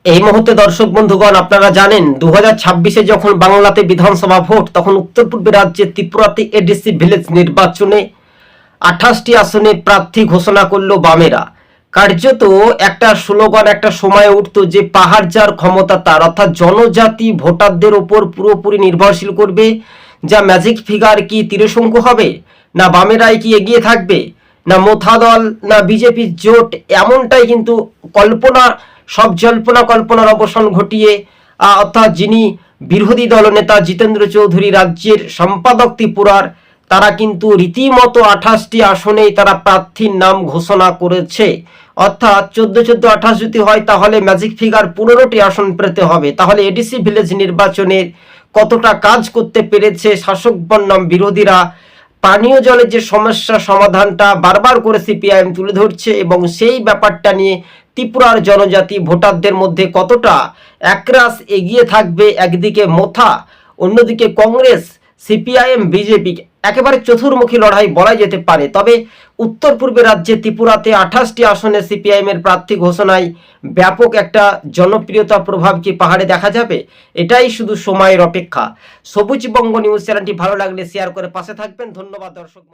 এই মুহূর্তে দর্শক বন্ধুগণ আপনারা জানেন 2026-এ যখন বাংলাতে বিধানসভা ভোট, তখন উত্তর পূর্বে রাজ্যে ত্রিপুরাতে এডিসি ভিলেজ নির্বাচনে 28টি আসনে প্রার্থী ঘোষণা করলো বামেরা। কার্যত একটা স্লোগান একটা সময় উঠতো যে পাহাড় যার ক্ষমতা তার, অর্থাৎ জনজাতি ভোটারদের ওপর পুরোপুরি নির্ভরশীল করবে। যা ম্যাজিক ফিগার কি তীরশঙ্কু হবে, না বামেরাই কি এগিয়ে থাকবে, না মোথা দল, না বিজেপির জোট, এমনটাই কিন্তু কল্পনা, সব জল্পনা কল্পনার অবসান ঘটিয়ে অর্থাৎ যিনি বিরোধী দলনেতা জিতেন্দ্র চৌধুরী রাজ্যের সম্পাদক ত্রিপুরার, তারা কিন্তু রীতিমতো 28টি আসনেই তারা প্রার্থীর নাম ঘোষণা করেছে। অর্থাৎ 14-14-28 যদি হয় তাহলে ম্যাজিক ফিগার 15টি আসন পেতে হবে। তাহলে এডিসি ভিলেজ নির্বাচনের কতটা কাজ করতে পেরেছে শাসক বনাম বিরোধীরা, পানীয় জলের যে সমস্যা সমাধানটা বারবার করে সিপিআইএম তুলে ধরছে, এবং সেই ব্যাপারটা নিয়ে ত্রিপুরার জনজাতি ভোটারদের মধ্যে কতটা একরাশ এগিয়ে থাকবে একদিকে মোথা, অন্যদিকে কংগ্রেস, সিপিআইএম, বিজেপি, একেবারে চতুর্মুখী লড়াই বলা যেতে পারে। তবে উত্তর পূর্বে রাজ্যে ত্রিপুরাতে 28টি আসনে সিপিআইএম এর প্রার্থী ঘোষণায় ব্যাপক একটা জনপ্রিয়তা প্রভাব কি পাহাড়ে দেখা যাবে? এটাই শুধু সময়ের অপেক্ষা। সবুজ বঙ্গ নিউজ চ্যানেলটি ভালো লাগলে শেয়ার করে পাশে থাকবেন। ধন্যবাদ দর্শক।